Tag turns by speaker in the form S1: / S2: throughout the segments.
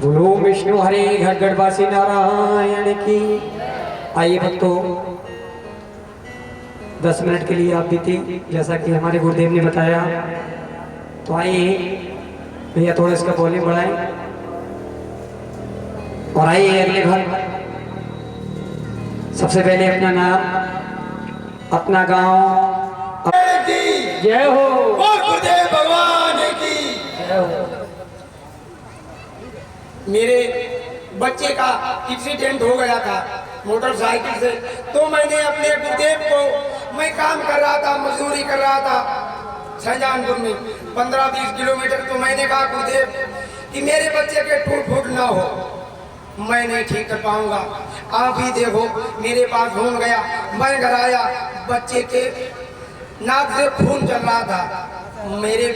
S1: बोलो विष्णु हरे घटगढ़वासी नारायण की। आइए भक्तों, 10 मिनट के लिए आप बीती जैसा कि हमारे गुरुदेव ने बताया। तो आइए भैया थोड़ा इसका वॉल्यूम बढ़ाएं और आइए अगले भर। सबसे पहले अपना नाम, अपना गांव। जय हो
S2: गुरुदेव भगवान की
S1: जय हो।
S2: मेरे बच्चे का एक्सीडेंट हो गया था मोटरसाइकिल से, तो मैंने अपने गुरुदेव को, मैं काम कर रहा था, मजदूरी कर रहा था शाहजहानपुर में 15-20 किलोमीटर। तो मैंने कहा गुरुदेव कि मेरे बच्चे के टूट फूट ना हो, मैं नहीं ठीक कर पाऊंगा, आप ही देखो। मेरे पास घूम गया, मैं घर आया, बच्चे के नाक से खून चल रहा था, मेरे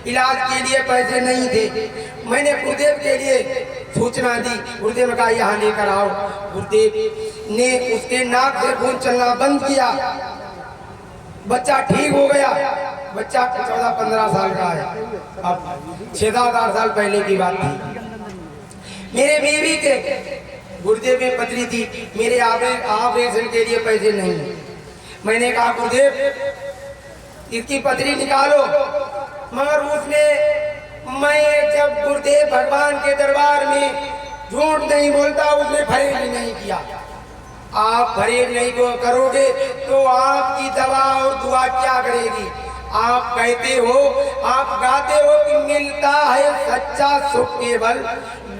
S2: इलाज के लिए पैसे नहीं थे। मैंने गुरुदेव के लिए सूचना दी, गुरुदेव का यहाँ लेकर आओ। गुरुदेव ने उसके नाक से खून चलना बंद किया, बच्चा ठीक हो गया। बच्चा 14-15 साल का है, अब 6-7 साल पहले की बात थी। मेरे बीवी के गुरुदेव में पथरी थी, मेरे ऑपरेशन के लिए पैसे नहीं। मैंने कहा गुरुदेव इसकी पथरी निकालो, मगर उसने, मैं जब गुरुदेव भगवान के दरबार में झूठ नहीं बोलता, उसने फरेब नहीं किया। आप फरेब नहीं करोगे तो आपकी दवा और दुआ क्या करेगी। आप कहते हो, आप गाते हो कि मिलता है सच्चा सुख केवल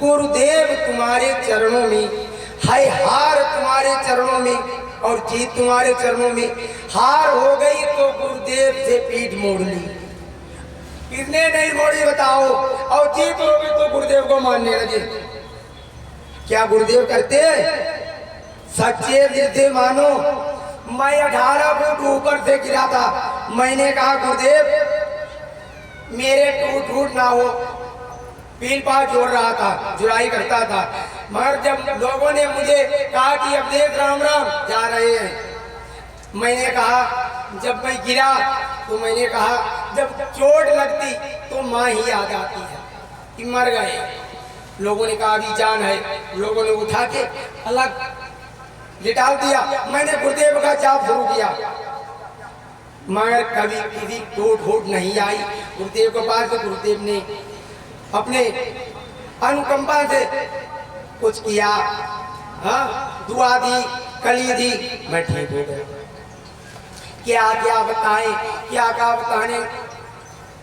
S2: गुरुदेव तुम्हारे चरणों में है, हार तुम्हारे चरणों में और जीत तुम्हारे चरणों में। हार हो गई तो गुरुदेव से पीठ मोड़ ली, किसने नहीं मोड़ी बताओ, और जीत होगी तो गुरुदेव को मानने लगे। क्या गुरुदेव करते हैं? सच्चे दिल से मानो। मैं 18 फुट ऊपर से गिरा था, मैंने कहा गुरुदेव मेरे टूट ना हो। पील पास जोड़ रहा था, जुराई करता था, मगर जब लोगों ने मुझे कहा कि अब देख राम राम जा रहे हैं, मैंने कहा, जब मैं गिरा तो मैंने कहा जब चोट लगती तो माँ ही आ जाती है कि मर गए। लोगों ने कहा अभी जान है, लोगों ने उठा के अलग लिटाल दिया। मैंने गुरुदेव का जाप शुरू किया, मगर कभी किसी टूट फूट नहीं आई। गुरुदेव के पास गुरुदेव ने अपने अनुकंपा से कुछ किया, हाँ, दुआ दी, कली दी, मैं ठीक हो गया। क्या क्या बताएं, क्या क्या बताने,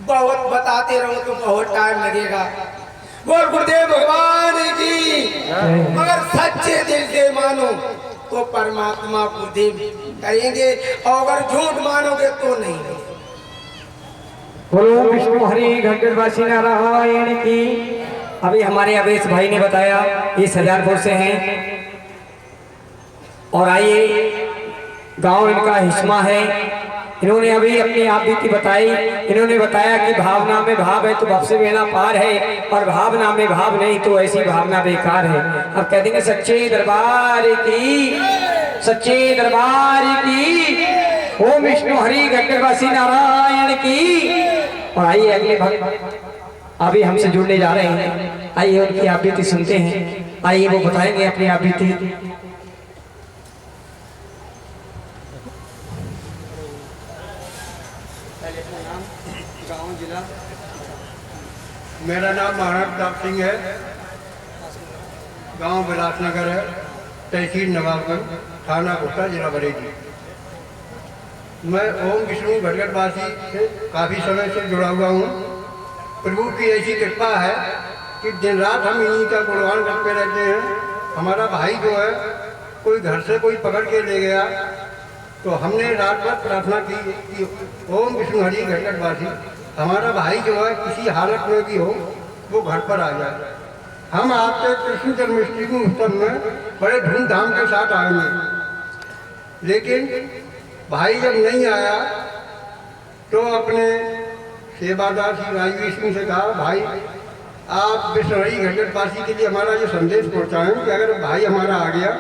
S2: बहुत बताते रहो तो बहुत टाइम लगेगा। बोल गुरुदेव भगवान की। मगर सच्चे दिल से मानो तो परमात्मा गुरुदेव करेंगे, और अगर झूठ मानोगे तो नहीं।
S1: बोलो विष्णु हरि घटगढ़वासी नारायण की। अभी हमारे अवेश भाई ने बताया ये सजारपुर से हैं, और आइए गांव इनका हिस्मा है। इन्होंने अभी अपनी आप बीती बताई। इन्होंने बताया कि भावना में भाव है तो भव से बेड़ा पार है, और भावना में भाव नहीं तो ऐसी भावना बेकार है। अब कह देंगे सच्चे दरबार की, सच्चे दरबार की। ओम विष्णु हरि घटगढ़वासी नारायण की। और आइए अगले भक्त अभी हमसे जुड़ने जा रहे हैं, आइए उनकी आप बीती सुनते हैं। आइए वो बताएंगे अपनी आप बीती।
S2: गाँव जिला। मेरा नाम महाराज प्रताप सिंह है, गांव विलासनगर है, तहसील नवाबगंज, थाना कोटा, जिला बरेली। मैं ओम विष्णु घटगढ़वासी से काफ़ी समय से जुड़ा हुआ हूँ। प्रभु की ऐसी कृपा है कि दिन रात हम इन्हीं का गुणगान करते रहते हैं। हमारा भाई जो है, कोई घर से कोई पकड़ के ले गया, तो हमने रात भर प्रार्थना की कि ओम विष्णु हरि घटगढ़वासी, हमारा भाई जो है किसी हालत में भी हो वो घर पर आ जाए। हम आपके कृष्ण जन्माष्टमी उत्सव में बड़े धूमधाम के साथ आएंगे। लेकिन भाई जब नहीं आया तो अपने सेवादार श्री राजवीर सिंह से कहा, भाई आप विष्णु हरि घटगढ़वासी के लिए हमारा ये संदेश पहुँचाएं कि अगर भाई हमारा आ गया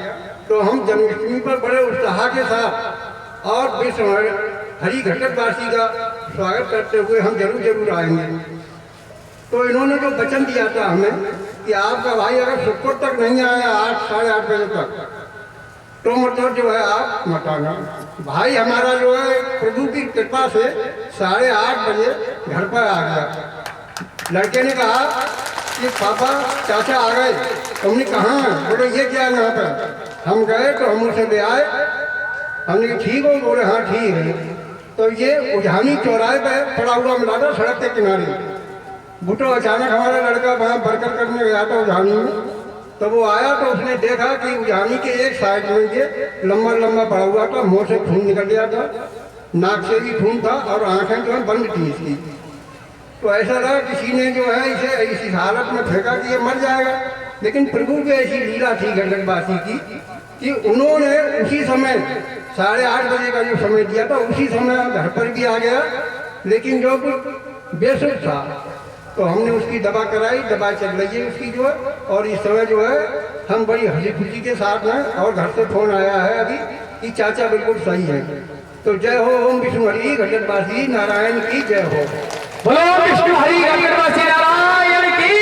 S2: तो हम जन्माष्टमी पर बड़े उत्साह के साथ और विष्णु हरि घटगढ़वासी का स्वागत करते हुए हम जरूर आएंगे।
S3: तो इन्होंने जो वचन दिया था हमें कि आपका भाई अगर शुक्र तक नहीं आया 8 साढ़े 8 बजे तक, तो मतलब जो है आप मत आना। भाई हमारा जो है प्रभु की कृपा से 8:30 बजे घर पर आ गया। लड़के ने कहा कि पापा चाचा आ गए। हमने कहा बोले ये क्या यहाँ पर? हम गए तो हम उसे ले आए। हमने कहा ठीक हो? बोले हाँ ठीक है। तो ये उजानी चौराहे पर पड़ा हुआ मिला था सड़क के किनारे। बुटो अचानक हमारा लड़का वहाँ बरकर करने गया था उजानी में, तो वो आया तो उसने देखा कि उजानी के एक साइड में ये लंबा लंबा पड़ा हुआ था, मुँह से खून निकल गया था, नाक से भी खून था और आंखें जो है बंद थी इसकी। तो ऐसा लगा किसी ने जो है इसे इसी हालत में फेंका कि ये मर जाएगा। लेकिन प्रभु की ऐसी लीला थी गंगनवासी की कि उन्होंने उसी समय 8:30 बजे का जो समय दिया था उसी समय घर पर भी आ गया। लेकिन जो बेसुध था तो हमने उसकी दवा कराई, दवा चल रही है उसकी जो है। और इस समय जो है हम बड़ी हंसी खुशी के साथ हैं। और घर से फोन आया है अभी कि चाचा बिल्कुल सही है। तो जय हो ओम विष्णु हरि गंगनवासी नारायण की जय हो।
S1: बोलो विष्णु हरि गंगनवासी नारायण की,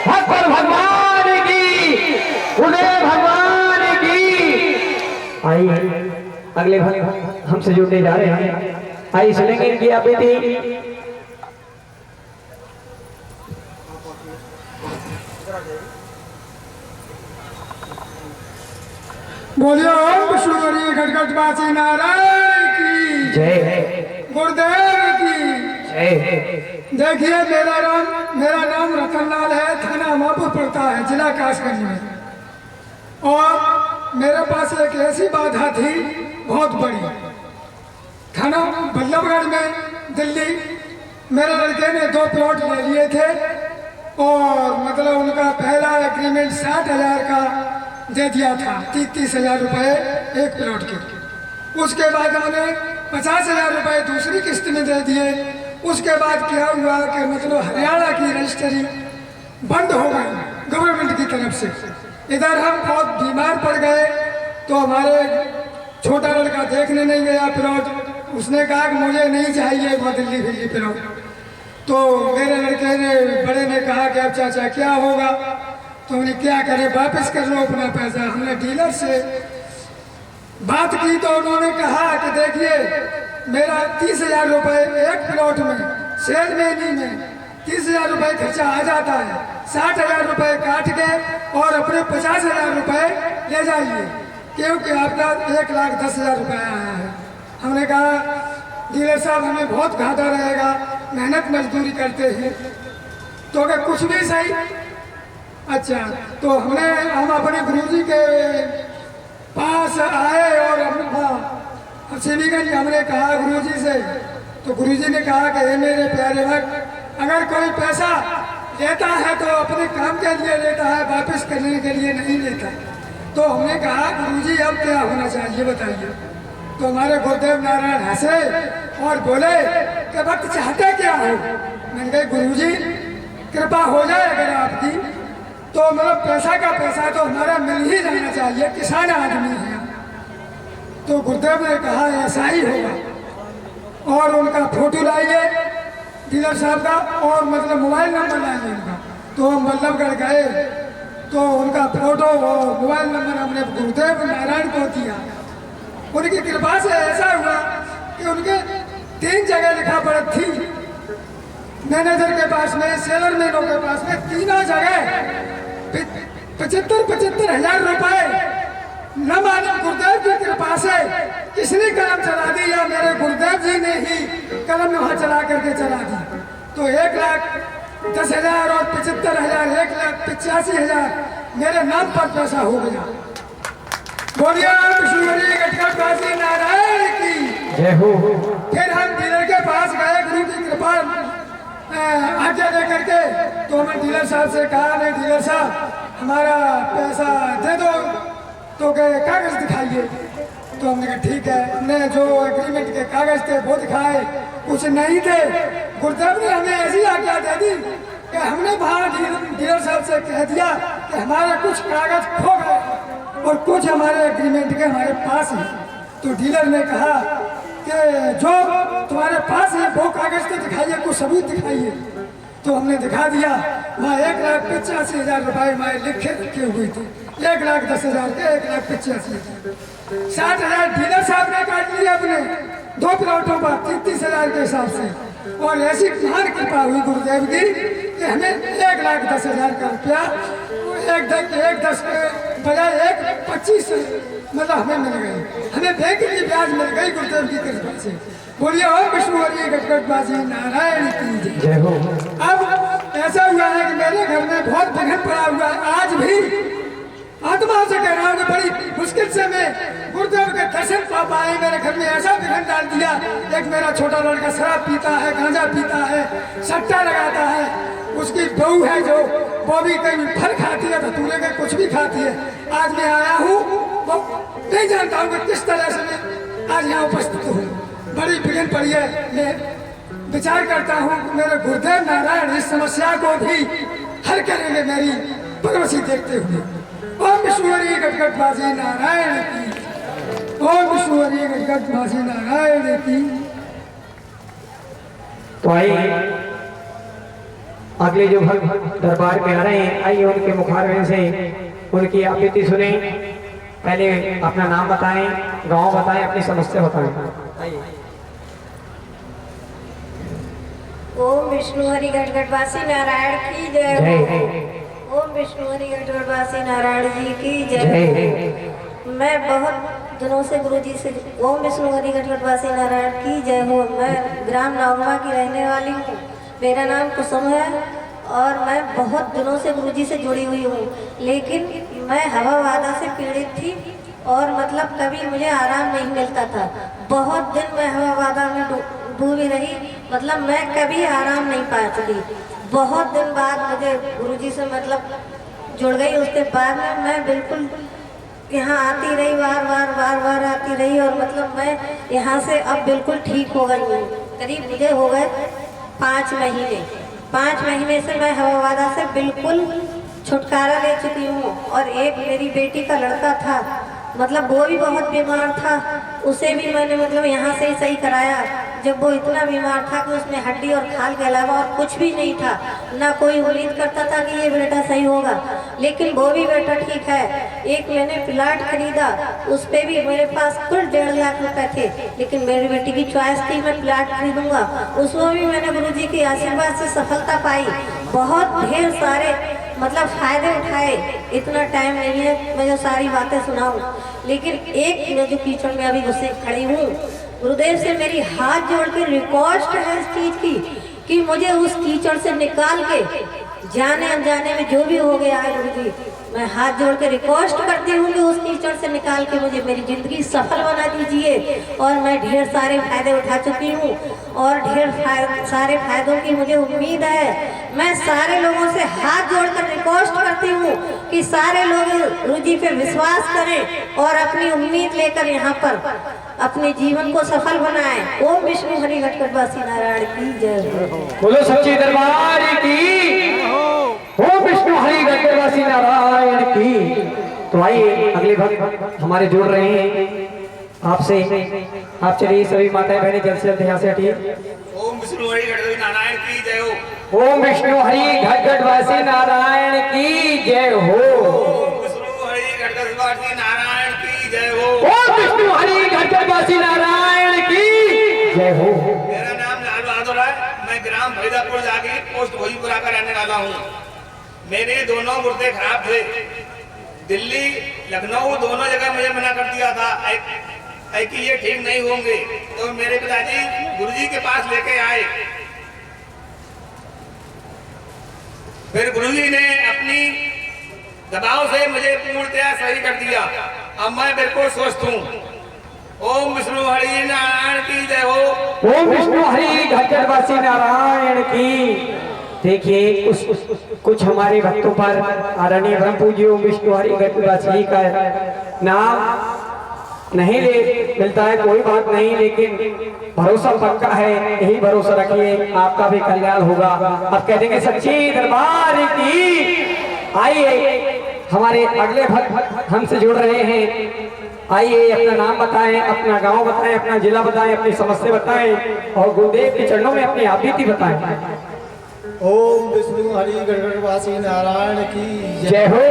S1: भगवान भगवान की, उदय भगवान की। आइए अगले भक्त हमसे जुड़ने जा रहे हैं। आइए सुनेंगे इनकी आप बेटी।
S2: बोलिए ओम विष्णु हरि गंगनवासी नारायण की
S1: जय,
S2: गुरुदेव की
S1: जय।
S2: देखिए मेरा नाम रतनलाल है। थाना मापुर पड़ता है, जिला कासगंज में। और मेरे पास एक ऐसी बाधा थी बहुत बड़ी। थाना बल्लभगढ़ में दिल्ली मेरे लड़के ने 2 प्लॉट ले लिए थे और मतलब उनका पहला एग्रीमेंट 60,000 का दे दिया था, 30,000 रुपये एक प्लॉट के। उसके बाद हमने 50,000 रुपये दूसरी किस्त में दे दिए। उसके बाद क्या हुआ कि मतलब हरियाणा की रजिस्ट्री बंद हो गई गवर्नमेंट की तरफ से। इधर हम बहुत बीमार पड़ गए तो हमारे छोटा लड़का देखने नहीं गया प्लॉट। उसने कहा कि मुझे नहीं चाहिए वो दिल्ली फिल्ली प्लॉट। तो मेरे लड़के ने बड़े ने कहा कि अब चाचा क्या होगा? तो उन्हें क्या करे, वापस कर लो अपना पैसा। हमने डीलर से बात की तो उन्होंने कहा कि देखिए मेरा 30,000 रुपये एक प्लॉट में सेल में 30,000 रुपये खर्चा आ जाता है। 60,000 रुपये काट के और अपने 50,000 रुपये ले जाइए, क्योंकि आपका 1,10,000 रुपये आया है। हमने कहा डीलर साहब हमें बहुत घाटा रहेगा, मेहनत मजदूरी करते हैं। तो अगर कुछ भी सही। अच्छा, तो हम अपने गुरुजी के पास आए और सिलीगंज हमने कहा गुरुजी से। तो गुरुजी ने कहा कि हे मेरे प्यारे भक्त, अगर कोई पैसा लेता है तो अपने काम के लिए लेता है, वापस करने के लिए नहीं लेता। तो हमने कहा गुरुजी अब क्या होना चाहिए बताइए। तो हमारे गुरुदेव नारायण हंसे और बोले कि भक्त चाहते क्या हो? मैंने कहा गुरुजी कृपा हो जाए अगर आपकी तो मतलब पैसा का पैसा तो हमारा मिल ही जाना चाहिए, किसान आदमी है। तो गुरुदेव ने कहा ऐसा ही होगा। और उनका फोटो लाइए डीलर साहब का और मतलब मोबाइल नंबर लाइए उनका। तो हम बल्लभगढ़ गए तो उनका फोटो और मोबाइल नंबर हमने गुरुदेव नारायण को दिया। उनकी कृपा से ऐसा हुआ कि उनके 3 जगह लिखा पड़त थी, मैनेजर के पास में, सेलरमैनों के पास में, तीनों जगह 75,000 रुपए न मालूम गुरुदेव की कृपा से किसने कलम चला दी या मेरे गुरुदेव जी ने ही कलम वहां चला करके चला दी। तो 1,10,000 और 75,000 1,85,000 मेरे नाम पर पैसा हो गया। बोलिए विष्णु हरि गंगनवासी नारायण की
S1: जय हो।
S2: फिर हम डीलर के पास गए, गुरु की कृपा आज्ञा दे करके। तो हमें डीलर साहब से कहा नहीं डीलर साहब हमारा पैसा दे दो। तो कहे कागज दिखाइए। तो हमने कहा ठीक है। हमने जो एग्रीमेंट के कागज थे वो दिखाए, कुछ नहीं थे। गुरुदेव ने हमें ऐसी आज्ञा दे दी कि हमने वहाँ डीलर साहब से कह दिया कि हमारे कुछ कागज खो गए और कुछ हमारे एग्रीमेंट के हमारे पास है। तो डीलर ने कहा कि जो तुम्हारे पास है वो कागज तो दिखाइए, कुछ सबूत दिखाइए।
S4: तो हमने दिखा दिया, वहाँ 1,85,000 रुपये हमारे लिखे रखे हुए थे। 1,10,000 के 1,85,000, 60,000 डीलर साहब ने काट लिया अपने 2 प्लॉटों पर 33,000 के हिसाब से। और ऐसी महान कृपा हुई गुरुदेव की कि हमें 1,10,000 का रुपया 1,10 के बजाय 1,25 मतलब हमें मिल गई। हमें बैंक की ब्याज मिल गई गुरुदेव की कृपा से। बोलिए और विष्णु हरि गटगटबाजी नारायण की जय हो। अब ऐसा हुआ है कि मेरे घर में बहुत विघ्न पड़ा हुआ है। आज भी आत्मा से कह रहा हूँ कि बड़ी मुश्किल से मैं गुरुदेव के दर्शन पा पाए। मेरे घर में ऐसा विघ्न डाल दिया। एक मेरा छोटा लड़का शराब पीता है, गांजा पीता है, सट्टा लगाता है। उसकी बहू है जो वो भी कहीं फल खाती है, धतूरे के कुछ भी खाती है। आज मैं आया हूँ, वो नहीं जानता हूँ कि किस तरह से मैं आज यहाँ उपस्थित हूँ। बड़ी विघ्न पड़ी है। मैं विचार करता हूँ कि मेरे गुरुदेव नारायण इस समस्या को भी हल करेंगे मेरी भगवती देखते हुए। ओम विष्णु हरि गटगटबाजी नारायण की। ओम विष्णु हरि गटगटबाजी नारायण की।
S1: तो आइए अगले जो भक्त दरबार में आ रहे हैं, आइए उनके मुखारविंद से उनकी आकृति सुने। पहले अपना नाम बताएं, गांव बताएं, अपनी समस्या बताएं। आइए।
S5: ओम विष्णु हरि गटगटबासी नारायण की जय हो। ओम विष्णु हरि गटगटबासी नारायण जी की जय हो। मैं बहुत दिनों से गुरु जी से ओम विष्णु हरि गटगटबासी नारायण की जय हो। मैं ग्राम नवमा की रहने वाली हूँ। मेरा नाम कुसुम है और मैं बहुत दिनों से गुरु जी से जुड़ी हुई हूँ। लेकिन मैं हवा वादा से पीड़ित थी और मतलब कभी मुझे आराम नहीं मिलता था। बहुत दिन मैं हवा वादा में डूबी रही, मतलब मैं कभी आराम नहीं पा सकी। बहुत दिन बाद मुझे गुरुजी से मतलब जुड़ गई। उसके बाद में मैं बिल्कुल यहाँ आती रही, बार आती रही और मतलब मैं यहाँ से अब बिल्कुल ठीक हो गई हूँ। करीब मुझे हो गए 5 महीने। 5 महीने से मैं हवा वादा से बिल्कुल छुटकारा ले चुकी हूँ। और एक मेरी बेटी का लड़का था, मतलब वो भी बहुत बीमार था, उसे भी मैंने मतलब यहाँ से ही सही कराया। जब वो इतना बीमार था कि उसमें हड्डी और खाल के अलावा और कुछ भी नहीं था, ना कोई उम्मीद करता था कि ये बेटा सही होगा, लेकिन वो भी बेटा ठीक है। एक मैंने प्लाट खरीदा, उस पर भी मेरे पास कुल 1.5 लाख रुपए थे, लेकिन मेरी बेटी की चॉइस थी मैं प्लाट खरीदूंगा। उसमें भी मैंने गुरुजी के आशीर्वाद से सफलता पाई। बहुत ढेर सारे मतलब फायदे उठाए। इतना टाइम नहीं है मैं जो सारी बातें सुनाऊं, लेकिन एक मैं जो कीचड़ में अभी घुसे खड़ी हूँ, गुरुदेव से मेरी हाथ जोड़ के रिक्वेस्ट है इस चीज की कि मुझे उस कीचड़ से निकाल के जाने अनजाने में जो भी हो गया है गुरुजी, मैं हाथ जोड़ के रिक्वेस्ट करती हूँ कि उस कीचड़ से निकाल के मुझे मेरी जिंदगी सफल बना दीजिए। और मैं ढेर सारे फायदे उठा चुकी हूँ और ढेर सारे फायदों की मुझे उम्मीद है। मैं सारे लोगों से हाथ जोड़कर रिक्वेस्ट करती हूँ कि सारे लोग गुरुजी पे विश्वास करें और अपनी उम्मीद लेकर यहाँ पर अपने जीवन को सफल बनाएं। ओम विष्णु हरि गटगटबासी नारायण की जय हो।
S1: बोलो सच्चे दरबार की। ओम विष्णु हरि गटगटबासी नारायण की। तो आइए अगले भक्त हमारे जुड़ रहे हैं आपसे। आप चलिए सभी माताएं बहनें जल्द से जल्द यहाँ से हटिए।
S2: ओम विष्णु हरि गटगटबासी नारायण की जय हो।
S1: ओम विष्णु हरि गटगटबासी नारायण की जय हो।
S2: ओम विष्णु हरि गटगटबासी नारायण की जय हो।
S1: ओम विष्णु हरि गटगटबासी नारायण की जय हो।
S2: मेरा नाम लाल बहादुर है। मैं ग्राम फरीदापुर जाके पोस्ट भोजपुरा का रहने वाला हूँ। मेरे दोनों गुर्दे खराब थे। दिल्ली लखनऊ दोनों जगह मुझे मना कर दिया था कि ये ठीक नहीं होंगे। तो मेरे पिताजी गुरुजी के पास लेके आए। फिर गुरुजी ने अपनी दबाव से मुझे पूर्णतया सही कर दिया। अब मैं बिल्कुल स्वस्थ हूँ। ओम विष्णु हरि नारायण की जय हो।
S1: ओम विष्णु हरि गटगटबासी नारायण की। देखिए कुछ हमारे भक्तों पर आदरणीय ब्रह्म पूज्य ओम विष्णु हरि गटगटबासी का नाम नहीं ले मिलता है, कोई बात नहीं, लेकिन भरोसा पक्का है। यही भरोसा रखिए, आपका भी कल्याण होगा। अब कह देंगे सच्ची दरबार की। आइए हमारे अगले भक्त हमसे जुड़ रहे हैं। आइए अपना नाम बताएं, अपना गांव बताएं, अपना जिला बताएं, अपनी समस्या बताएं और गुरुदेव के चरणों में अपनी आभीति बताएं।
S6: ओम विष्णु हरि गढ़गढ़वासी नारायण की
S1: जय हो।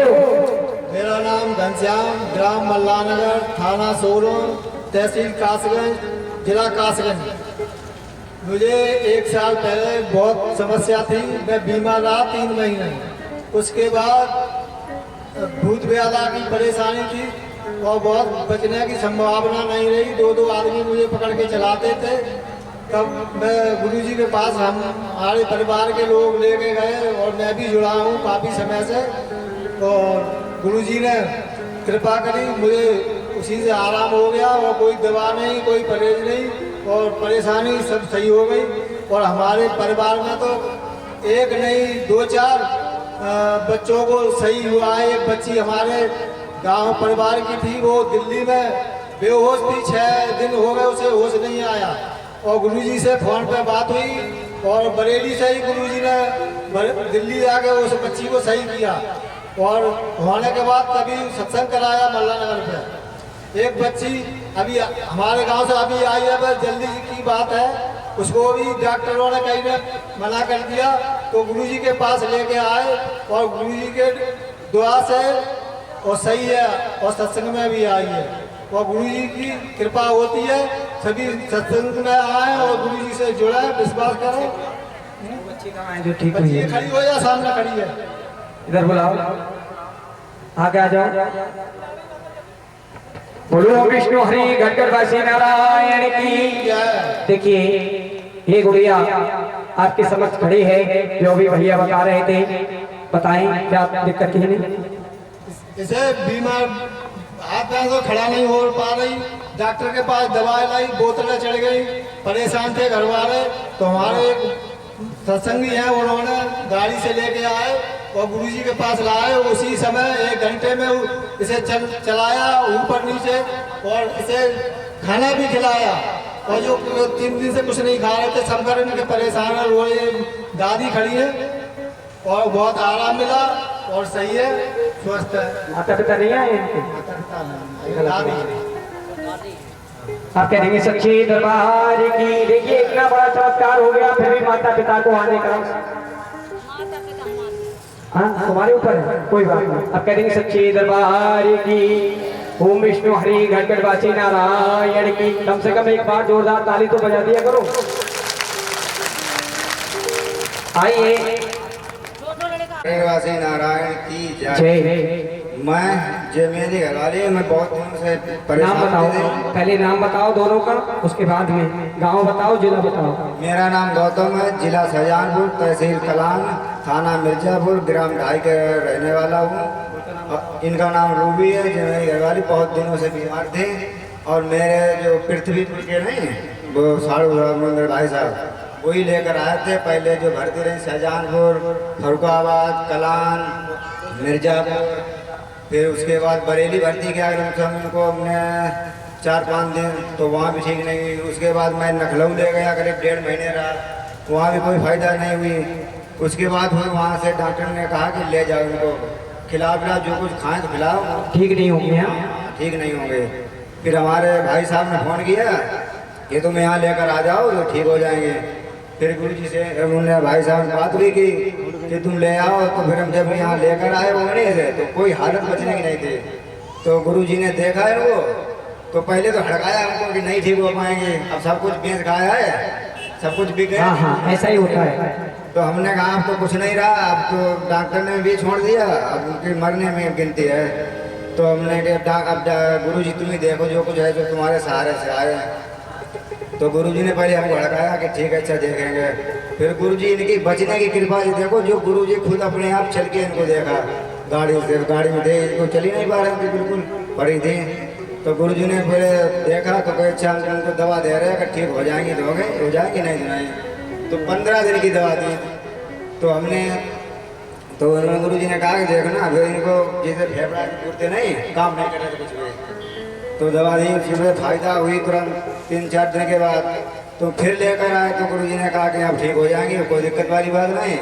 S6: मेरा नाम घनश्याम, ग्राम मल्लानगर, थाना सोलन, तहसील कासगंज, जिला कासगंज। मुझे 1 साल पहले बहुत समस्या थी, मैं बीमार रहा 3 महीने। उसके बाद भूत व्याधा की परेशानी थी और बहुत बचने की संभावना नहीं रही। 2 आदमी मुझे पकड़ के चलाते थे। तब मैं गुरुजी के पास हमारे परिवार के लोग लेके गए और मैं भी जुड़ा हूँ काफ़ी समय से। और गुरुजी ने कृपा करी, मुझे उसी से आराम हो गया और कोई दवा नहीं, कोई परहेज नहीं और परेशानी सब सही हो गई। और हमारे परिवार में तो एक नहीं 2-4 बच्चों को सही हुआ है। एक बच्ची हमारे गांव परिवार की थी, वो दिल्ली में बेहोश थी, 6 दिन हो गए उसे होश नहीं आया। और गुरुजी से फ़ोन पे बात हुई और बरेली से ही गुरुजी ने दिल्ली जाके उस बच्ची को सही किया। और होने के बाद तभी सत्संग कराया मल्लानगर पे। एक बच्ची अभी हमारे गांव से अभी आई है, बस जल्दी की बात है, उसको भी डॉक्टरों ने कहीं ने मना कर दिया तो गुरुजी के पास लेके आए और गुरुजी के दुआ से और सही है और सत्संग में भी आई है। और गुरुजी की कृपा होती है, सभी सत्संग में आए और गुरुजी से जुड़े, विश्वास करो।
S1: बच्ची कहाँ है जो ठीक हुई
S6: बच्ची
S1: है?
S6: खड़ी हो या सामने खड़ी है?
S1: इधर बुलाओ, आगे आ जाओ। बोलो विष्णु हरि गढ़गढ़वासी नारायण की। देखिए ये गुड़िया आपके समक्ष खड़ी है, जो भी भैया बता रहे थे, बताएं क्या दिक्कत है? नहीं
S6: इसे बीमार हाथ पैर तो खड़ा नहीं हो पा रही, डॉक्टर के पास दवाई लाई, बोतलें चढ़ गई, परेशान थे घर वाले। तो हमारे एक सत्संगी हैं, उन्होंने गाड़ी से लेके आए और गुरुजी के पास लाए। उसी समय 1 घंटे में इसे चलाया ऊपर नीचे और इसे खाना भी खिलाया। और जो 3 दिन से कुछ नहीं खा रहे थे, शंकर इनके परेशान है, वो ये दादी खड़ी है और बहुत आराम मिला और सही है, स्वस्थ है।
S1: माता पिता नहीं आए इनके?
S6: दादी
S1: आप कह देंगे सच्चे दरबार की। देखिए इतना बड़ा चमत्कार हो गया, फिर भी माता पिता को आने का तुम्हारे ऊपर है, कोई बात नहीं। आप कह देंगे सच्चे दरबार की। ओम विष्णु हरि गढ़गढ़वासी नारायण की। कम से कम एक बार जोरदार ताली तो बजा दिया करो। आइए।
S7: गढ़गढ़वासी नारायण की जय। मैं जो मेरी घरवाली, मैं बहुत दिनों से
S1: नाम
S7: परेशान
S1: बताओ,
S7: थी।
S1: पहले नाम बताओ दोनों का, उसके बाद में गांव बताओ, जिला बताओ।
S7: मेरा नाम गौतम है, जिला शाहजहानपुर, तहसील कलान, थाना मिर्जापुर, ग्राम ढाई के रहने वाला हूँ। इनका नाम रूबी है। जो मेरी घरवाली बहुत दिनों से बीमार थे और मेरे जो पृथ्वीपुर के नहीं वो साड़ू भाई साहब वही लेकर आए थे। पहले जो भर्ती रही शाहजहानपुर, फरुखाबाद, कलान, मिर्जापुर, फिर उसके बाद बरेली भर्ती किया उनको हमने 4-5 दिन, तो वहाँ भी ठीक नहीं हुई। उसके बाद मैं लखनऊ ले गया, करीब 1.5 महीने रहा, वहाँ भी कोई फ़ायदा नहीं हुई। उसके बाद फिर वहाँ से डॉक्टर ने कहा कि ले जाओ इनको, खिलाओ पिलाओ, जो कुछ खाएं तो खिलाओ,
S1: ठीक नहीं होंगे। हाँ
S7: ठीक नहीं होंगे। फिर हमारे भाई साहब ने फ़ोन किया कि तुम यहाँ लेकर आ जाओ तो ठीक हो जाएंगे। फिर गुरुजी से उन्होंने भाई साहब ने बात भी की कि तुम ले आओ। तो फिर हम जब यहाँ लेकर आए वो नहीं थे, तो कोई हालत बचने की नहीं थी। तो गुरुजी ने देखा है वो, तो पहले तो हड़काया हमको कि नहीं ठीक हो पाएंगे, अब सब कुछ बेच खाया है, सब कुछ बिक गया।
S1: हाँ ऐसा ही होता है।
S7: तो हमने कहा अब तो कुछ नहीं रहा, अब तो डॉक्टर ने भी छोड़ दिया, अब उनके मरने में गिनती है। तो हमने कहा अब गुरुजी तुम ही देखो जो कुछ है, जो तुम्हारे सहारे से आए। तो गुरुजी ने पहले हमको भड़काया कि ठीक है अच्छा देखेंगे। फिर गुरुजी इनकी बचने की कृपा से देखो, जो गुरुजी खुद अपने आप चल के इनको देखा, गाड़ी में थे, इनको चली नहीं पा रही थी, बिल्कुल पड़ी थी। तो गुरुजी ने पहले देखा तो कहे अच्छा हम उनको दवा दे रहे हैं कि ठीक हो जाएंगी, तो हो जाएंगी नहीं तो नहीं। तो 15 दिन की दवा दी। तो हमने तो गुरुजी ने कहा कि देखना अगर इनको जैसे फेफड़ा की पूर्ति नहीं काम नहीं कर रहे थे कुछ भी, तो दवा दी, फिर फायदा हुई तुरंत 3-4 दिन के बाद। तो फिर लेकर आए तो गुरुजी ने कहा कि आप ठीक हो जाएंगे, कोई दिक्कत वाली बात नहीं।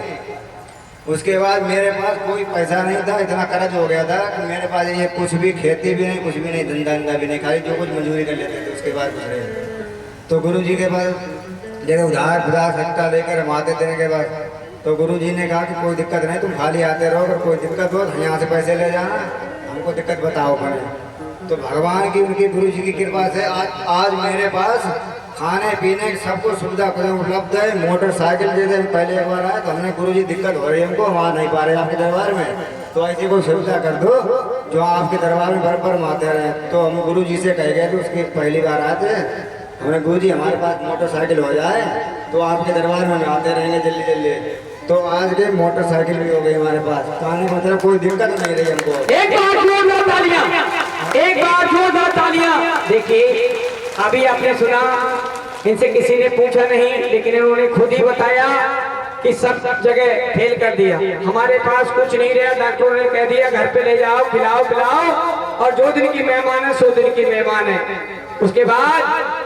S7: उसके बाद मेरे पास कोई पैसा नहीं था, इतना कर्ज हो गया था कि मेरे पास ये कुछ भी खेती भी नहीं, कुछ भी नहीं, धंधा भी नहीं, खाली जो कुछ मजदूरी कर लेते थे उसके बाद कुछ नहीं। तो गुरुजी के पास जगह उधार सट्टा लेकर हम आते थे के बाद तो गुरुजी ने कहा कि कोई दिक्कत नहीं, तुम खाली आते रहो, अगर कोई दिक्कत हो तो यहाँ से पैसे ले जाना, हमको दिक्कत बताओ पहले। तो भगवान की, उनकी गुरुजी की कृपा से आज मेरे पास खाने पीने की सबको सुविधा उपलब्ध है। मोटरसाइकिल जैसे पहले एक बार आया तो हमने गुरुजी दिक्कत हो रही है हमको, वहाँ नहीं पा रहे आपके दरबार में, तो ऐसी कोई सुविधा कर दो जो आपके दरबार में भर आते रहे। तो हम गुरुजी से कह गए थे, उसकी पहली बार आते हमने, गुरुजी हमारे पास मोटरसाइकिल हो जाए तो आपके दरबार में आते रहेंगे जल्दी जल्दी। तो आज के मोटरसाइकिल भी हो गई हमारे पास, तो आने मतलब कोई दिक्कत नहीं रही हमको।
S1: एक बार जोरदार तालियां, एक बार जोरदार तालियां। देखिए अभी आपने सुना, इनसे किसी ने पूछा नहीं, लेकिन इन्होंने खुद ही बताया कि सब जगह फेल कर दिया, हमारे पास कुछ नहीं रहा। डॉक्टरों ने कह दिया घर पे ले जाओ, खिलाओ पिलाओ, और जो दिन की मेहमान है सो दिन की मेहमान है। उसके बाद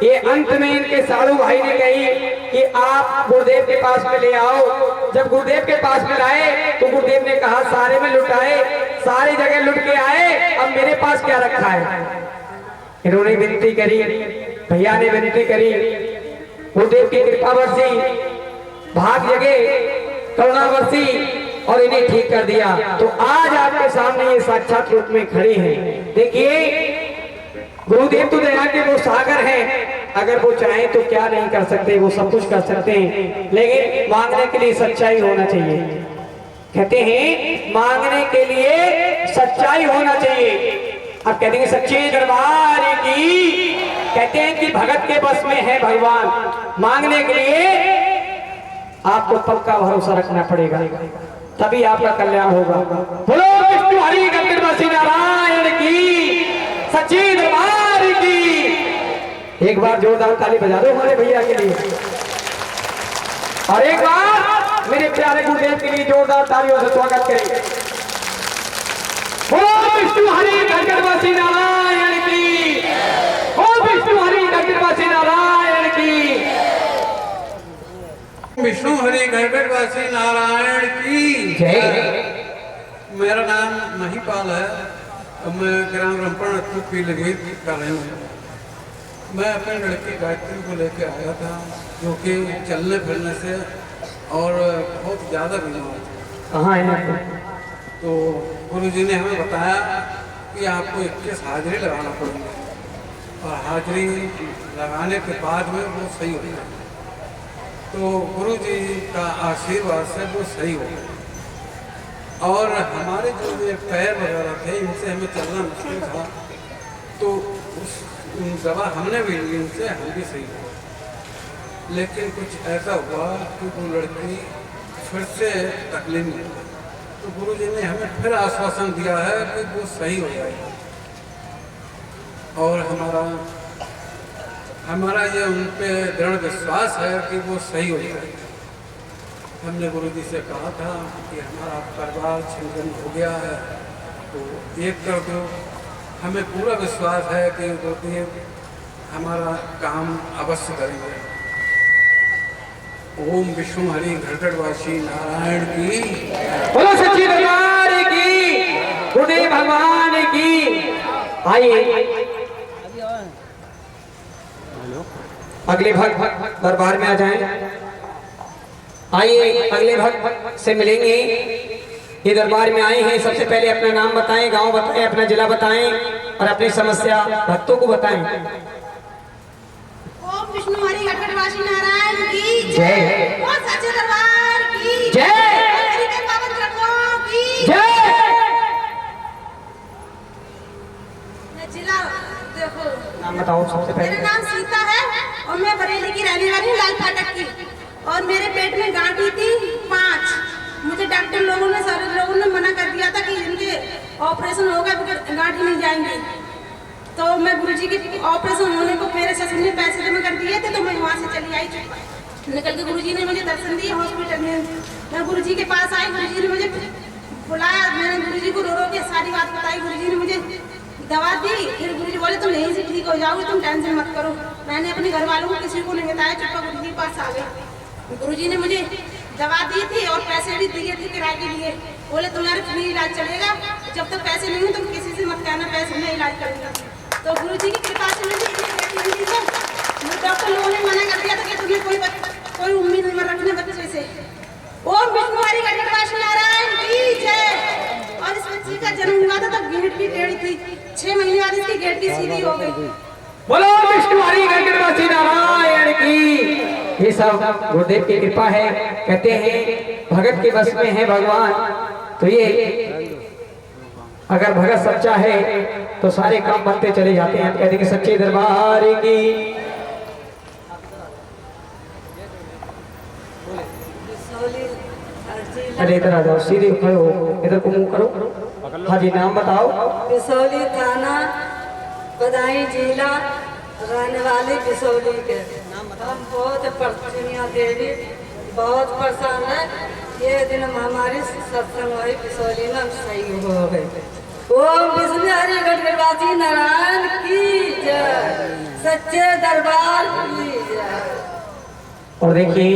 S1: ये अंत में इनके साधु भाई ने कही कि आप गुरुदेव के पास में ले आओ। जब गुरुदेव के पास में लाए तो गुरुदेव ने कहा सारे में लुटाए, सारी जगह लुट के आए, अब मेरे पास क्या रखा है। इन्होंने विनती करी, भैया ने विनती करी, गुरुदेव की कृपा बरसी, भाग जगे, करुणा बरसी और इन्हें ठीक कर दिया। तो आज आपके सामने ये साक्षात रूप में खड़ी हैं। देखिए गुरुदेव तो दया के वो सागर हैं, अगर वो चाहें तो क्या नहीं कर सकते, वो सब कुछ कर सकते हैं, लेकिन मांगने के लिए सच्चाई होना चाहिए। कहते हैं मांगने के लिए सच्चाई होना चाहिए। अब कहते हैं सच्चे दरबार की, कहते हैं कि भगत के बस में है भगवान। मांगने के लिए आपको पक्का भरोसा रखना पड़ेगा, तभी आपका कल्याण होगा। बोलो विष्णु हरि गणपति नारायण की, सच्चे दरबार की। एक बार जोरदार ताली बजा दो हमारे भैया के लिए, और एक बार मेरे प्यारे गुरुदेव के लिए जोरदार तालियों से स्वागत करें। बोलो विष्णु हरि गणपति नारायण की, बोलो विष्णु हरि गणपति नारायण की,
S8: विष्णु हरि गणगढ़वासी नारायण की
S1: जय।
S8: मेरा नाम महिपाल है और मैं ग्राम रमपण पीलीभीत कर रही हूँ। मैं अपने लड़की गायत्री को लेकर आया था, जो कि चलने फिरने से और बहुत ज़्यादा बीमार थी।
S1: कहाँ है?
S8: तो गुरुजी ने हमें बताया कि आपको 21 हाजिरी लगाना पड़ेगा, और हाजिरी लगाने के बाद में वो सही हो जाए। तो गुरुजी का आशीर्वाद से वो सही हो गया, और हमारे जो ये पैर वगैरह थे इनसे हमें चलना मुश्किल था, तो उस दवा हमने भी ली, इनसे हम भी सही हुए। लेकिन कुछ ऐसा हुआ कि वो लड़की फिर से तकलीफ में, तो गुरुजी ने हमें फिर आश्वासन दिया है कि वो सही हो जाएगा, और हमारा ये उन पे दृढ़ विश्वास है कि वो सही हो जाएगा। हमने गुरुजी से कहा था कि हमारा परिवार छिन्न हो गया है, तो एक कर दो। हमें पूरा विश्वास है कि गुरुदेव हमारा काम अवश्य करेंगे। ओम विष्णु हरि गणगढ़वासी नारायण की,
S1: बोलो सच्ची दरबार की, गुरुदेव भगवान की। आइए अगले भक्त दरबार में आ जाएं। आइए अगले भक्त से मिलेंगे। ये दरबार में आए हैं, सबसे पहले अपना नाम बताएं, गांव बताएं, अपना जिला बताएं और अपनी समस्या भक्तों को बताएं।
S5: ओम विष्णु हरि गणगढ़वासी नारायण की
S1: जय।
S5: बोल सच्चे दरबार की
S1: जय।
S5: हरि के पावन चरणों की
S1: जय।
S5: मैं जिला देखो,
S1: नाम बताओ सबसे
S5: मेरा
S1: पहले।
S5: नाम सीता है और मैं बरेली की रहने वाली हूँ, लाल फाटक की। और मेरे पेट में गांठी थी 5। मुझे डॉक्टर लोगों ने, सारे लोगों ने मना कर दिया था कि इनके ऑपरेशन होगा, बगैर गांठी नहीं जाएंगी। तो मैं गुरुजी के ऑपरेशन होने को मेरे ससुर ने पैसे जमा कर दिए थे, तो मैं वहाँ से चली आई निकल के। गुरुजी ने मुझे दर्शन दिए हॉस्पिटल में। मैं गुरुजी के पास आई, गुरुजी ने मुझे बुलाया, मैंने गुरुजी को रो रो के सारी बात बताई। गुरुजी ने मुझे दवा दी, फिर गुरुजी बोले तुम यहीं से ठीक हो जाओगे, तुम टेंशन मत करो। मैंने अपने घर वालों को किसी को नहीं बताया, चुपका गुरुजी के पास आ गई। गुरुजी ने मुझे दवा दी थी और पैसे भी दिए थे किराए के लिए। बोले तुम्हारे फ्री इलाज चलेगा, जब तक पैसे नहीं हो तुम किसी से मत कहना, पैसे में इलाज करेंगे। तो गुरुजी की कृपा से मुझे डॉक्टर लोगों ने मना कर दिया था कि तुम्हें कोई उम्मीद नहीं रखने बच्चे से। सीधी हो गई।
S1: बोलो विष्णु हरि गणगणवासी नारायण की। ये सब गुरुदेव की कृपा है। कहते हैं भगत के बस में है भगवान। तो ये अगर भगत सच्चा है तो सारे काम बनते चले जाते हैं। कहते हैं सच्चे दरबार की। अरे इधर आ जाओ, सीधे खड़े हो, इधर को मुंह करो। हाँ जी, नाम बताओ।
S5: बिसौली थाना, बदायूं जिला, रहने वाले बिसौली के। हम बहुत प्रसन्ना देवी बहुत परेशान है। ये दिन हमारी सत्संग हुई बिसौली में सही हो गई। ओम विष्णु हरि गणगणवासी नारायण की जय, सच्चे दरबार की जय।
S1: और देखिए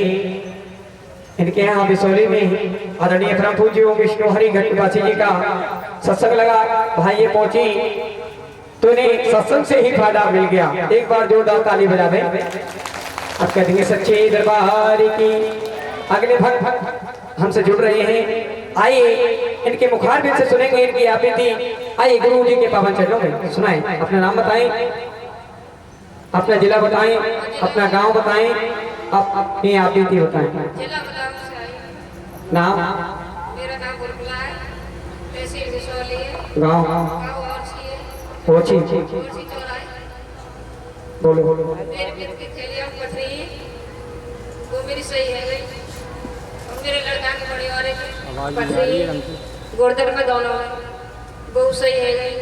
S1: इनके यहाँ बिसौली में आदरणीय परम पूज्य ओम विष्णु हरि गणगणवासी जी का सत्संग लगा। भाई ये पहुंची तो इन्हें सत्संग से ही फायदा मिल गया। एक बार जोरदार ताली बजा दें। अब कह देंगे सच्चे दरबार की। अगले भक्त हमसे जुड़ रहे हैं। आइए इनके मुखारबिंद से सुनेंगे इनकी आपत्ति। आइए गुरु जी के पावन चरणों में सुनाएं। अपना नाम बताएं, अपना जिला बताएं, अपना गांव बताएं, अपनी आपत्ति बताएं।
S9: जिला बदायूं से आई।
S1: नाम?
S9: मेरा नाम बुलबुला है, तहसील बिसौली है,
S1: गांव?
S9: गाँव औरसी है,
S1: ओछी।
S9: औरसी चौराहे।
S1: बोलो।
S9: मेरे मित्र की थैलियाँ पथरी है, वो मेरी सही है गई। और मेरे लड़का की बड़ी वाले की पथरी है, गोर्दन में दोनों है, वो सही है गई।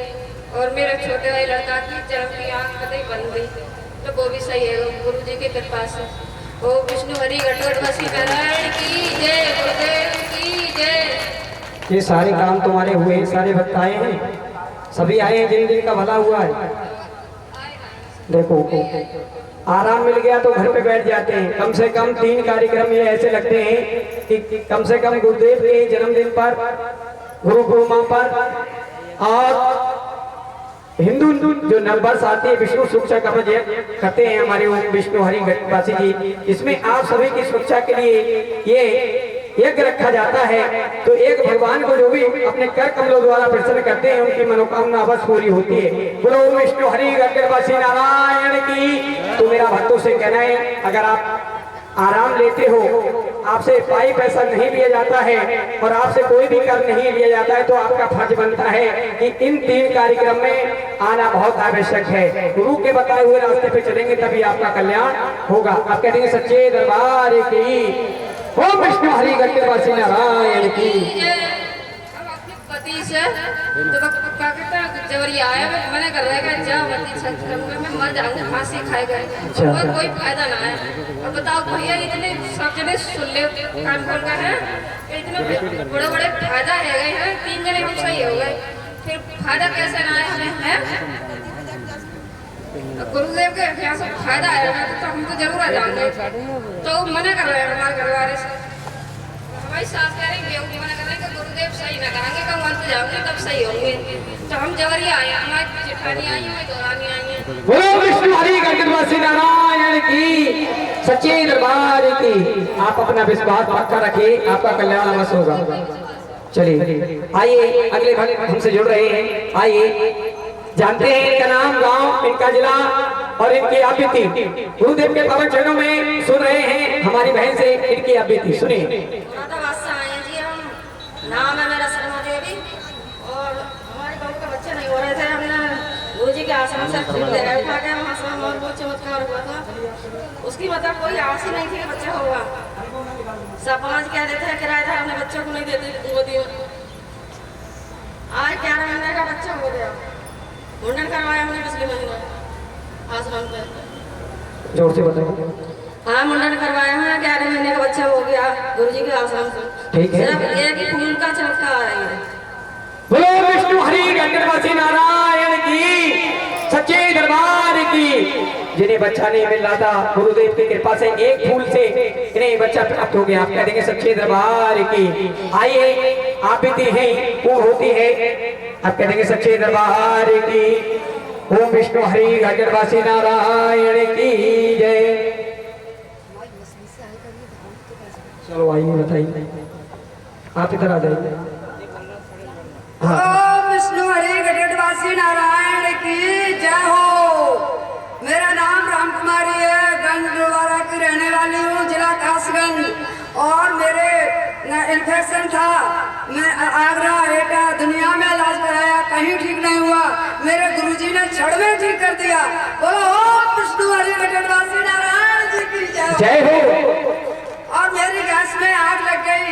S9: और मेरे छोटे वाले लड़का की चरम की आँख कतई बन गई, तो वो भी सही है गई गुरु जी की कृपा से। ओम विष्णु हरि गणगणवासी नारायण की जय, गुरुदेव की जय।
S1: ये सारे काम तुम्हारे हुए, सारे भक्त आए हैं, सभी आए हैं जिन का भला हुआ है। देखो आराम मिल गया तो घर पे बैठ जाते हैं। कम से कम 3 कार्यक्रम ये ऐसे लगते हैं कि कम से कम गुरुदेव के जन्मदिन पर, गुरु पूर्णिमा पर और हिंदू जो नववर्ष आती है विष्णु सुरक्षा का करते हैं हमारे विष्णु हरि गणगणवासी जी। इसमें आप सभी की सुरक्षा के लिए ये यज्ञ रखा जाता है। तो एक भगवान को जो भी अपने कर कमलों द्वारा प्रसन्न करते हैं उनकी मनोकामना अवश्य पूरी होती है। बोलो विष्णु हरि गणगणवासी नारायण की। तो मेरा भक्तों से कहना है, अगर आप आराम लेते हो, आपसे पाई पैसा नहीं लिया जाता है और आपसे कोई भी कर नहीं लिया जाता है, तो आपका फर्ज बनता है कि इन 3 कार्यक्रम में आना बहुत आवश्यक है। गुरु के बताए हुए रास्ते पे चलेंगे तभी आपका कल्याण होगा। आप कहते हैं सच्चे दरबार की। ओम विष्णु हरि गणगणवासी नारायण की।
S9: हम अपने पति से तो क्या कहता है जबरी आया मैं मना कर रहा है जा मत सत्संग में, मैं मर जाऊंगा, फांसी खाए गए और कोई फायदा ना है। और बताओ भैया इतने सब जने सुन ले कान खोल कर है, इतने बड़े बड़े फायदा है गए हैं। 3 जने हम सही हो गए, फिर फायदा कैसे ना आए हमें है? गुरुदेव के यहाँ से फायदा आएगा तो हम तो जरूर आ जाएंगे। तो मना कर रहे हैं हमारे घर वाले से। हमारी सास कह रही है मना कर रहे हैं कि गुरुदेव सही ना करेंगे, कब मान जाओगे तब सही होंगे। तो हम जबरी आए, हमारी जेठानी आई है, दौरानी आई है।
S1: बोलो विष्णु हरि गणगणवासी नारायण की। सच्चे दरबार की। आप अपना विश्वास पक्का रखिए, आपका कल्याण अवश्य होगा। चलिए आइए अगले भक्त हमसे जुड़ रहे हैं। आइए जानते हैं इनका नाम, गांव, इनका जिला और इनकी आपत्ति। गुरुदेव के पावन चरणों में सुन रहे हैं हमारी बहन से इनकी आपत्ति सुनिए।
S5: आए हैं जी हम। नाम है मेरा शर्मा देवी और हमारे बहू के बच्चे नहीं हो रहे थे। हमने गुरु जी के आश्रम से फूल ले गए उठा के, वहाँ से और बहुत चमत्कार हुआ था। उसकी मतलब कोई आस ही नहीं थी कि बच्चा होगा। सब 5 कह देते हैं किराएदार अपने बच्चों को नहीं देते गोदी में। आज 11 महीने का बच्चा हो गया। मुंडन करवाया हमने पिछले महीने आश्रम पे।
S1: जोर से बताओ।
S5: हाँ मुंडन करवाया है, 11 महीने का बच्चा हो गया गुरु जी के आश्रम से।
S1: ठीक है।
S5: सिर्फ एक ही फूल का चमत्कार है।
S1: बोलो विष्णु हरि गणगणवासी नारायण की। सच्चे दरबार की। जिन्हें बच्चा नहीं मिल रहा था, गुरुदेव की कृपा से एक फूल से इन्हें बच्चा प्राप्त हो गया। आप कह देंगे सच्चे दरबार की। आइए आपत्ति है पूर्ण होती है। आप कह देंगे सच्चे दरबार की। ओम विष्णु हरि गणगणवासी नारायण की जय। चलो आइए बताइए, आप इधर आ जाइए।
S5: ओम विष्णु हरि गणगणवासी नारायण
S10: की जय हो। मेरा नाम राम कुमारी है, गंजवाड़ा की रहने वाली हूँ, जिला कासगंज। और मेरे इन्फेक्शन था, मैं आगरा एटा दुनिया में इलाज कराया, कहीं ठीक नहीं हुआ। मेरे गुरुजी ने क्षण में ठीक कर दिया। बोलो ओम विष्णु हरि गढ़वासी नारायण जी की
S1: जय हो।
S10: और मेरी गैस में आग लग गई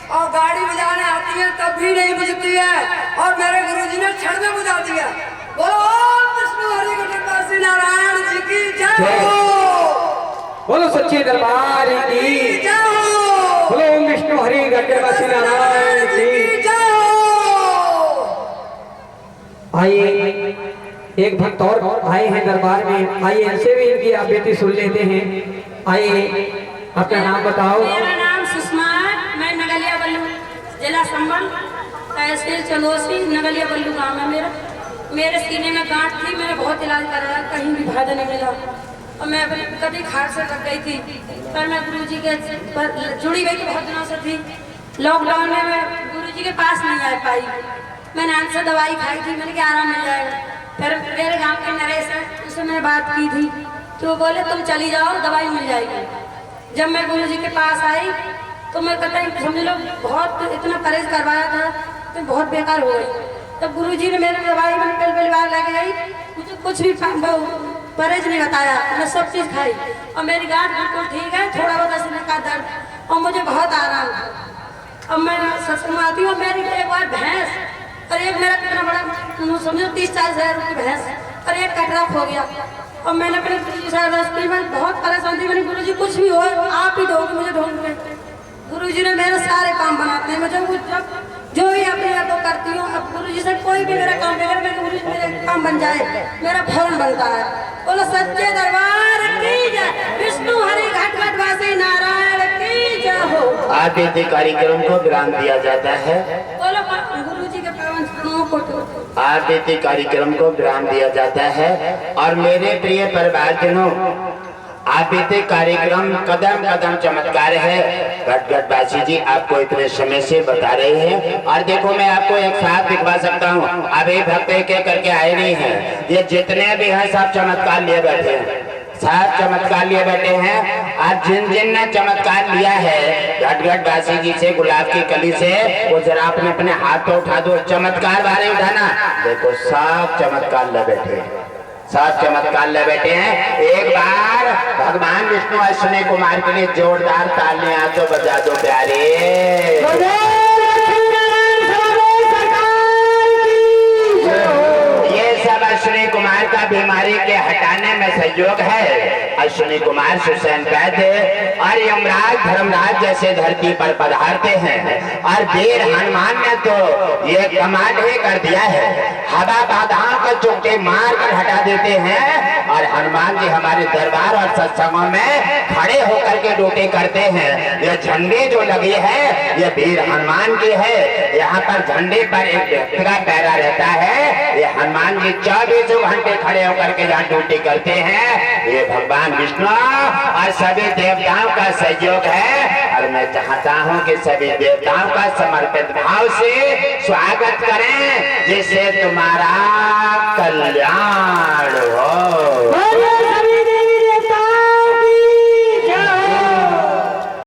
S10: और गाड़ी बुझाने आती है तब भी नहीं बुझती है, और मेरे गुरुजी ने क्षण में बुझा दिया। बोलो ओम विष्णु हरि गढ़वासी नारायण जी की जय हो।
S1: बोलो सच्चे दरबार की
S10: जय हो।
S1: बोलो ओम विष्णु हरि गढ़वासी नारायण की
S10: जय हो।
S1: आइए, एक भक्त और आए हैं दरबार में, आइए इनसे भी इनकी आप बेटी सुन लेते हैं। आइए, अपना नाम बताओ।
S9: मेरा नाम सुषमा है, मैं नगलिया बल्लू, जिला संबल, तहसील चंदोसी, नगलिया बल्लू गाँव है मेरा। मेरे सीने में गांठ थी, मैंने बहुत इलाज कराया, कहीं भी फायदा नहीं मिला। और मैं अपने कभी खाट से लग गई थी, पर मैं गुरुजी के पर जुड़ी गई तो बहुत दिनों से थी। लॉकडाउन में मैं गुरुजी के पास नहीं आ पाई। मैंने आंसर दवाई खाई थी, मैंने कहा आराम मिल जाएगा। फिर मेरे गाँव के नरेश है, उससे मैंने बात की थी, तो वो बोले तुम चली जाओ, दवाई मिल जाएगी। जब मैं गुरुजी के पास आई तो मैं कहता है समझ लो बहुत इतना परहेज करवाया था तो बहुत बेकार हो गई। तब गुरुजी ने मेरे दवाई मैंने पहली बार लेके गई, मुझे कुछ भी परहेज नहीं बताया, मैं सब चीज़ खाई और मेरी गांठ बिल्कुल ठीक है, थोड़ा बहुत सीने का दर्द और मुझे बहुत आराम है। अब मैं सत्संग में आती हूँ, मेरी एक बार भैंस और एक मेरा कितना बड़ा समझो 30-40 हज़ार रुपये भैंस और एक कटरा खो गया। और मैंने अपने गुरुजी से में बहुत परेशान थी, मैंने गुरुजी कुछ भी हो आप ही दोगे मुझे ढूंढ के। गुरुजी ने मेरे सारे काम बनाते हैं, मैं जो भी अपने आप को करती हूँ। अब गुरुजी से कोई भी मेरा काम बिगड़, मेरे गुरुजी मेरा काम बन जाए, मेरा फौरन बनता है। बोलो सच्चे दरबार की जय, विष्णु हरि गढ़वासी नारायण की जय हो।
S11: आगे के कार्यक्रम को विराम दिया जाता है।
S9: बोलो गुरुजी के पावन चरणों को
S11: आगे के कार्यक्रम को विराम दिया जाता है। और मेरे प्रिय परिवारजनों, आगे कार्यक्रम कदम कदम चमत्कार है। गढ़वासी जी आपको इतने समय से बता रहे हैं। और देखो मैं आपको एक साथ दिखवा सकता हूँ, अभी भक्त एक करके आए नहीं है, ये जितने भी हैं सब चमत्कार लिए बैठे हैं, सब चमत्कार लिए बैठे हैं। आज जिन जिन ने चमत्कार लिया है गढ़वासी जी से, गुलाब की कली से, वो जरा अपने अपने हाथ तो उठा दो, चमत्कार बारे उठाना। देखो सब चमत्कार ले बैठे हैं, सब चमत्कार ले बैठे हैं। एक बार भगवान विष्णु अश्विनी कुमार के लिए जोरदार तालियां तो बजा दो प्यारे। अश्विनी कुमार का बीमारी के हटाने में सहयोग है। अश्विनी कुमार सुसैन वैद्य और यमराज धर्मराज जैसे धरती पर पधारते हैं। और वीर हनुमान ने तो ये कमाल ही कर दिया है, हवा बाधाओं को चुपके मार कर हटा देते हैं। और हनुमान जी हमारे दरबार और सत्संगों में खड़े होकर के ड्यूटी करते हैं। ये झंडे जो लगी है ये वीर हनुमान की है। यहाँ पर झंडे पर एक व्यक्ति का पैरा रहता है, ये हनुमान जी 24 घंटे खड़े होकर के यहाँ ड्यूटी करते हैं। ये भगवान विष्णु और सभी देवताओं का सहयोग है। और मैं चाहता हूँ कि सभी देवताओं का समर्पित भाव से स्वागत करें, जिससे तुम्हारा कल्याण हो।